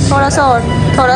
थोड़ा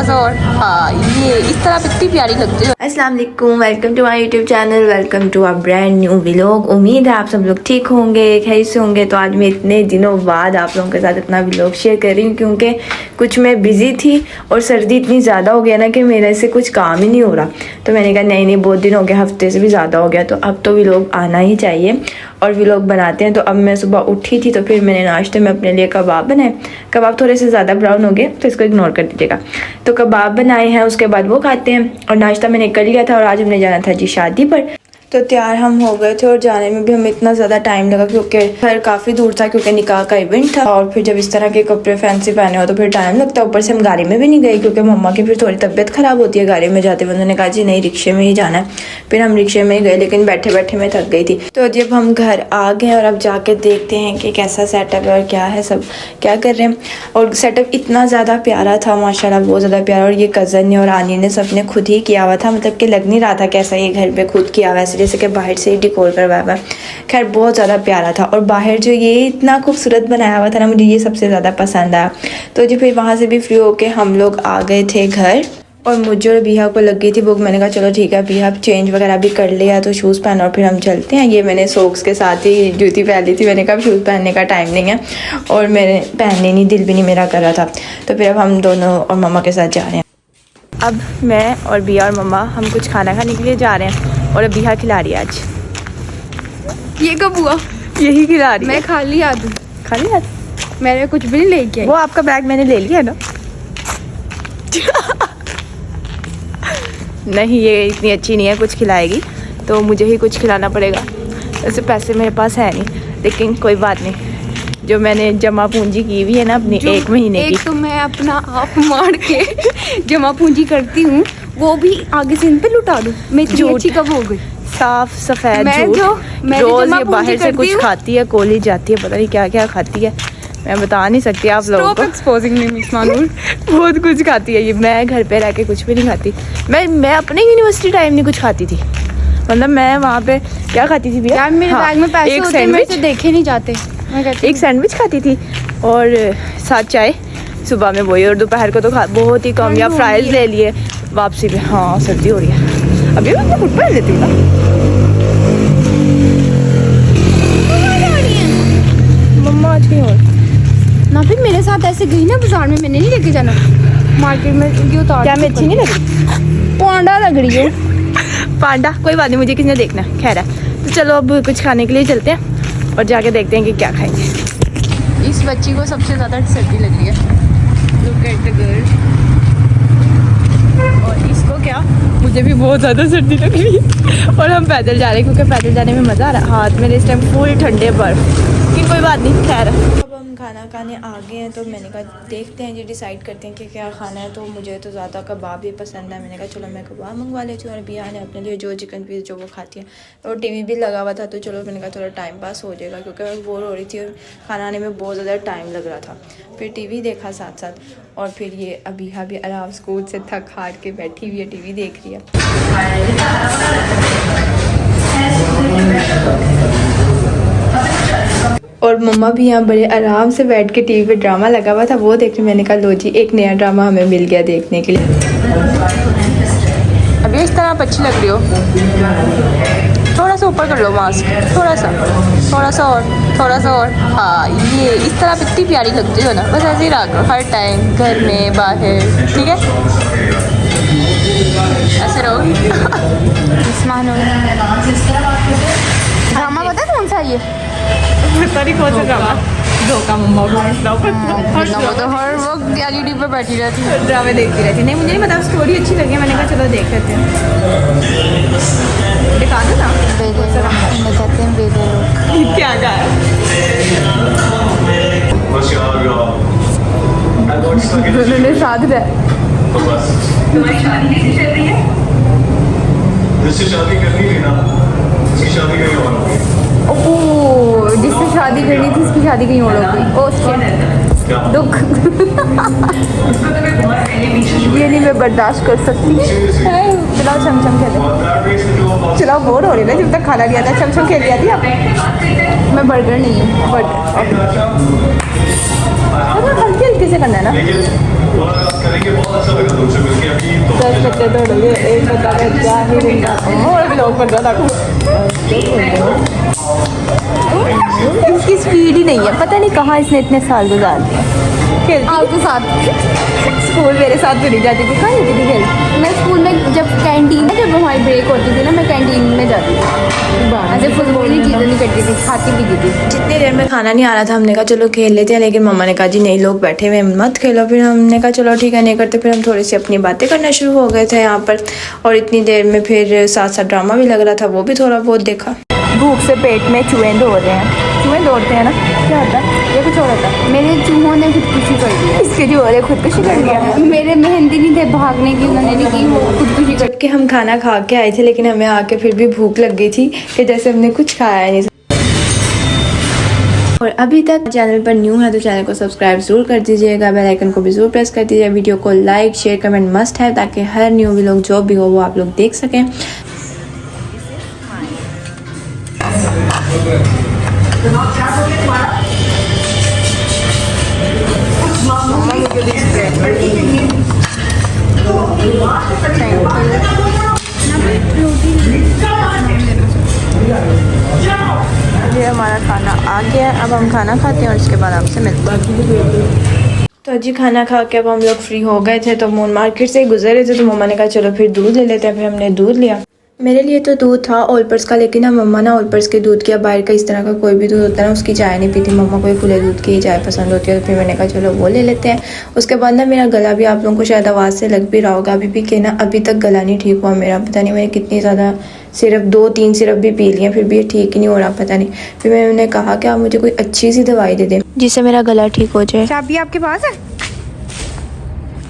सा और हाँ, ये इस तरह इतनी प्यारी लगती है। अस्सलाम वालेकुम, welcome to my YouTube channel, welcome to a brand new vlog. उम्मीद है आप सब लोग ठीक होंगे, खैर से होंगे। तो आज मैं इतने दिनों बाद आप लोगों के साथ इतना व्लॉग शेयर कर रही हूँ, क्योंकि कुछ मैं बिज़ी थी और सर्दी इतनी ज़्यादा हो गया ना कि मेरे से कुछ काम ही नहीं हो रहा। तो मैंने कहा नहीं बहुत दिन हो गया, हफ्ते से भी ज़्यादा हो गया, तो अब तो व्लॉग आना ही चाहिए और व्लॉग बनाते हैं। तो अब मैं सुबह उठी थी तो फिर मैंने नाश्ते में अपने लिए कबाब बनाए। कबाब थोड़े से ज़्यादा ब्राउन हो गए तो इसको इग्नोर कर दीजिएगा। तो कबाब बनाए हैं, उसके बाद वो खाते हैं। और नाश्ता मैंने कर लिया था और आज हमने जाना था जी शादी पर। तो तैयार हम हो गए थे और जाने में भी हमें इतना ज़्यादा टाइम लगा क्योंकि घर काफ़ी दूर था, क्योंकि निकाह का इवेंट था। और फिर जब इस तरह के कपड़े फैंसी पहने हो तो फिर टाइम लगता है। ऊपर से हम गाड़ी में भी नहीं गए क्योंकि मम्मा की फिर थोड़ी तबीयत ख़राब होती है गाड़ी में जाते हुए। उन्होंने कहा जी नहीं रिक्शे में ही जाना है। फिर हम रिक्शे में ही गए, लेकिन बैठे बैठे मैं थक गई थी। तो जब हम घर आ गए और अब जाके देखते हैं कि कैसा सेटअप है और क्या है, सब क्या कर रहे हैं। और सेटअप इतना ज़्यादा प्यारा था माशाल्लाह, बहुत ज़्यादा प्यारा। और ये कज़न ने और आनी ने सब ने खुद ही किया हुआ था, मतलब कि लग नहीं रहा था कैसा ये घर पे खुद किया हुआ है, जैसे कि बाहर से डिकोर करवाया हुआ। खैर बहुत ज़्यादा प्यारा था। और बाहर जो ये इतना खूबसूरत बनाया हुआ था ना, मुझे ये सबसे ज़्यादा पसंद आया। तो जी फिर वहाँ से भी फ्री होके हम लोग आ गए थे घर। और मुझे और बिहा को लग गई थी भूख। मैंने कहा चलो ठीक है, बिहा चेंज वगैरह भी कर लिया तो शूज़ पहन और फिर हम चलते हैं। ये मैंने सॉक्स के साथ ही जूती पहन ली थी। मैंने कहा शूज़ पहनने का टाइम नहीं है और मैंने पहनने नहीं, दिल भी नहीं मेरा कर रहा था। तो फिर अब हम दोनों और मम्मा के साथ जा रहे हैं। अब मैं और बिहा और मम्मा हम कुछ खाना खाने के लिए जा रहे हैं और अब बिहा खिला रही है। आज ये कब हुआ? यही खिला रही है। मैं खाली आ दूँ? खाली आ? मैंने कुछ भी नहीं लेके आई। वो आपका बैग मैंने ले लिया ना। नहीं ये इतनी अच्छी नहीं है, कुछ खिलाएगी तो मुझे ही कुछ खिलाना पड़ेगा। वैसे पैसे मेरे पास है नहीं, लेकिन कोई बात नहीं। जो मैंने जमा पूंजी की हुई है ना अपनी 1 महीने की, तो मैं अपना आप मार के जमा पूंजी करती हूँ, वो भी आगे से इन पे लुटा दूँ। मैं इतनी अच्छी कब हो गई? साफ सफेद मैं जो रोज ये बाहर से कुछ खाती है, कॉलेज जाती है, पता नहीं क्या क्या खाती है, मैं बता नहीं सकती आप लोगों को। एक्सपोजिंग में मिस मानूर बहुत कुछ खाती है ये। मैं घर पे रह के कुछ भी नहीं खाती। मैं अपने यूनिवर्सिटी टाइम नहीं कुछ खाती थी, मतलब मैं वहाँ पे क्या खाती थी भैया? यार मेरे बैग में पैसे एक होते हैं, मेरे से देखे नहीं जाते। एक सैंडविच खाती थी और साथ चाय सुबह में वही, और दोपहर को तो बहुत ही कम, या फ्राइज ले लिए वापसी पे। हाँ सर्दी हो रही है, अभी मैं फुट पहन लेती हूँ ना। मम्मा आज कहीं और ना, फिर मेरे साथ ऐसे गई ना बाजार में, मैंने नहीं लेके जाना मार्केट में। ये उतार क्या मैं अच्छी नहीं लग रही? पांडा लग रही है। पांडा कोई बात नहीं, मुझे किसने देखना खैर है। तो चलो अब कुछ खाने के लिए चलते हैं और जाके देखते हैं कि क्या खाएंगे। इस बच्ची को सबसे ज़्यादा सर्दी लग रही है, लुक एट द गर्ल। और इसको क्या, मुझे भी बहुत ज़्यादा सर्दी लग रही है। और हम पैदल जा रहे हैं क्योंकि पैदल जाने में मज़ा आ रहा है। हाथ मेरे इस टाइम फुल ठंडे बर्फ की, कोई बात नहीं खैर। अब हम खाना खाने आ गए हैं तो मैंने कहा देखते हैं जी, डिसाइड करते हैं कि क्या खाना है। तो मुझे तो ज़्यादा कबाब ही पसंद है। मैंने कहा चलो मैं कबाब मंगवा लेती हूँ और बिया ने अपने लिए जो चिकन पीस जो वो खाती है। और टीवी भी लगा हुआ था तो चलो मैंने कहा थोड़ा टाइम पास हो जाएगा, क्योंकि मैं बोर हो रही थी और खाना आने में बहुत ज़्यादा टाइम लग रहा था। फिर टीवी देखा साथ साथ, और फिर ये अभी आराम स्कूल से थक हार के बैठी हुई है, टीवी देख रही है। और मम्मा भी यहाँ बड़े आराम से बैठ के टीवी पे ड्रामा लगा हुआ था वो देख रही। मैंने कहा लो जी एक नया ड्रामा हमें मिल गया देखने के लिए। अभी इस तरह आप अच्छी लग रही हो, थोड़ा सा ऊपर कर लो मास्क, थोड़ा सा और हाँ ये इस तरह आप इतनी प्यारी लगती हो ना, बस ऐसे ही रहा करो हर टाइम, घर में बाहर, ठीक है ऐसे रहो। ड्रामा पता है कौन सा ये? पता नहीं कौन सा ड्रामा, धोखा मम्मा को तो हर वक्त एलईडी पे बैठी रहती है, ड्रामे देखती रहती। नहीं मुझे नहीं पता, स्टोरी अच्छी लगी, मैंने कहा चलो देख लेते हैं। दिखा दो ना कहते हैं बेदे क्या गाया। उन्होंने साथ रहा। तुम्हारी शादी कैसी चल रही है? जिससे शादी करनी थी ना, उसकी शादी कहीं और हो गई। ओह जिससे शादी करनी थी उसकी शादी कहीं और हो गई। क्या दुख ये नहीं मैं बर्दाश्त कर सकती। चलाओ चमचम खेले, चलाओ बोर हो रही है जब तक खाना लिया था। चमचम खेल लिया थी आप? मैं बर्गर नहीं हूँ, बर्गर हल्के हल्के से करना है ना। लेकिन करेंगे, बहुत अच्छा लगा तुमसे मिलके। अभी तो 10 बच्चे दौड़ लिए, एक बता रहे क्या ही और ब्लॉग बन रहा था। इसकी स्पीड ही नहीं है, पता नहीं कहाँ इसने इतने साल गुजार दिए। खेलती आपके साथ स्कूल मेरे साथ भी नहीं जाती थी। कहाँ जाती थी खेल? मैं स्कूल में जब कैंटीन में, जब हमारी ब्रेक होती थी ना, मैं कैंटीन में जाती थी। ऐसे फुटबॉल की चीज़ें नहीं करती थी, खाती पीती थी। जितनी देर में खाना नहीं आ रहा था हमने कहा चलो खेल लेते हैं, लेकिन मम्मा ने कहा जी नहीं, लोग बैठे हुए मत खेलो। फिर हमने कहा चलो ठीक है नहीं करते। फिर हम थोड़ी सी अपनी बातें करना शुरू हो गए थे यहाँ पर, और इतनी देर में फिर साथ साथ ड्रामा भी लग रहा था, वो भी थोड़ा बहुत देखा। भूख से पेट में चूहे दौड़ रहे हैं। चूहे दौड़ते हैं ना, क्या होता है? ये कुछ और होता है। मेरे चूहों ने खुदकुशी कर दी। इसके जो हो रहे खुदकुशी कर दिया। मेरे मेहंदी नहीं थे भागने की, उन्होंने नहीं की, वो खुदकुशी कर। जबकि हम खाना खा के आए थे, लेकिन हमें आके फिर भी भूख लग गई थी कि जैसे हमने कुछ खाया नहीं। और अभी तक चैनल पर न्यू है तो चैनल को सब्सक्राइब जरूर कर दीजिएगा, बेल आइकन को भी जरूर प्रेस कर दीजिए। वीडियो को लाइक शेयर कमेंट मस्ट है, ताकि हर न्यू व्लॉग जो भी हो वो आप लोग देख सकें। ये हमारा खाना आ गया, अब हम खाना खाते हैं और उसके बाद आपसे मिलते हैं। तो जी खाना खा के अब हम लोग फ्री हो गए थे, तो मून मार्केट से ही गुजर रहे थे, तो मम्मा ने कहा चलो फिर दूध ले लेते हैं। फिर हमने दूध लिया। मेरे लिए तो दूध था ओलपर्स का, लेकिन ना मम्मा ना ओलपर्स के दूध की, बाहर का इस तरह का कोई भी दूध होता है ना उसकी चाय नहीं पीती। मम्मा को ये खुले दूध की चाय पसंद होती है, तो फिर मैंने कहा चलो वो ले लेते हैं। उसके बाद ना मेरा गला भी, आप लोगों को शायद आवाज़ से लग भी रहा होगा अभी भी, कि ना अभी तक गला नहीं ठीक हुआ मेरा। पता नहीं मैंने कितनी ज़्यादा सिर्फ 2-3 सिरप भी पी लिए, फिर भी ये ठीक ही नहीं हो रहा, पता नहीं। फिर मैंने कहा कि आप मुझे कोई अच्छी सी दवाई दे दें जिससे मेरा गला ठीक हो जाए। चाबी आपके पास है?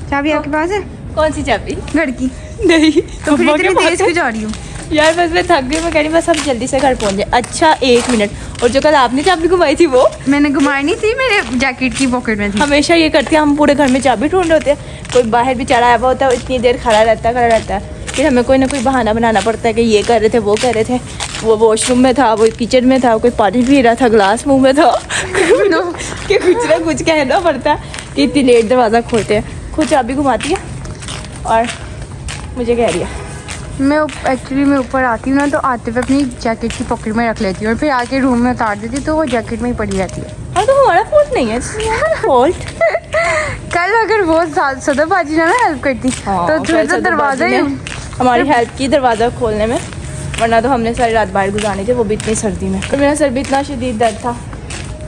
चाबी आपके पास है? कौन सी चाबी? घर की? नहीं तो फिर इतनी तेज क्यों जा रही हूँ? यार बस मैं थक गई, मैं कह रही बस हम जल्दी से घर पहुंच जाए। अच्छा 1 मिनट, और जो कल आपने चाबी घुमाई थी वो मैंने घुमाई नहीं थी, मेरे जैकेट की पॉकेट में थी। हमेशा ये करते हैं, हम पूरे घर में चाबी ढूंढ होते हैं। कोई बाहर भी चढ़ा हुआ होता है, इतनी देर खड़ा रहता है। फिर हमें कोई ना कोई बहाना बनाना पड़ता है कि ये कर रहे थे, वो कर रहे थे, वो वॉशरूम में था, वो किचन में था, कोई पानी पी रहा था, ग्लास मुँह में था कि कुछ ना कुछ कहना पड़ता है कि इतनी लेट दरवाज़ा खोलते हैं। खुद चाबी घुमाती है और मुझे कह रही है। मैं एक्चुअली मैं ऊपर आती हूँ ना, तो आते हुए अपनी जैकेट की पॉकेट में रख लेती हूँ और फिर आके रूम में उतार देती हूँ, तो वो जैकेट में ही पड़ी रहती है। हाँ तो हमारा फॉल्ट नहीं है, फॉल्ट। कल अगर वो सदाबाजी ना हेल्प करती तो फिर तो दरवाजा ही हमारी हेल्प की दरवाज़ा खोलने में, वरना तो हमने सारी रात बाहर गुजारनी थी, वो भी इतनी सर्दी में। और मेरा सर भी इतना शदीद दर्द था।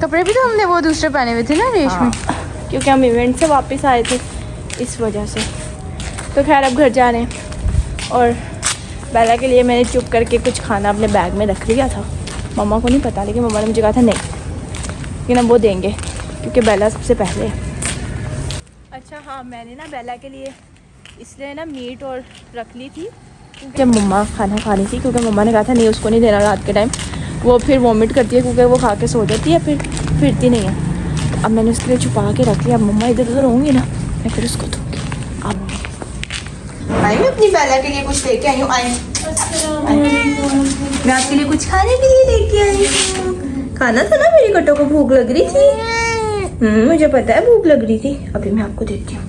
कपड़े भी तो हमने वो दूसरे पहने हुए थे ना रेशमी, क्योंकि हम इवेंट से वापस आए थे इस वजह से। तो खैर अब घर जा रहे हैं, और बेला के लिए मैंने चुप करके कुछ खाना अपने बैग में रख लिया था। मम्मा को नहीं पता, लेकिन मम्मा ने मुझे कहा था नहीं, लेकिन हम वो देंगे क्योंकि बेला सबसे पहले। अच्छा हाँ, मैंने ना बेला के लिए इसलिए ना मीट और रख ली थी जब मम्मा खाना खा रही थी, क्योंकि मम्मा ने कहा था नहीं उसको नहीं देना रात के टाइम, वो फिर वॉमिट करती है, क्योंकि वो खा के सो जाती है, फिर फिरती नहीं है। अब मैंने उसके लिए छुपा के रख लिया। अब मम्मा इधर उधर होंगी ना, मैं फिर उसको दूँगी। अब आई मैं अपनी बेला के लिए कुछ लेके आई हूँ। मैं आपके लिए कुछ खाने के लिए लेके आई हूँ। खाना था ना, मेरी कटो को भूख लग रही थी। मुझे पता है भूख लग रही थी। अभी मैं आपको देती हूँ।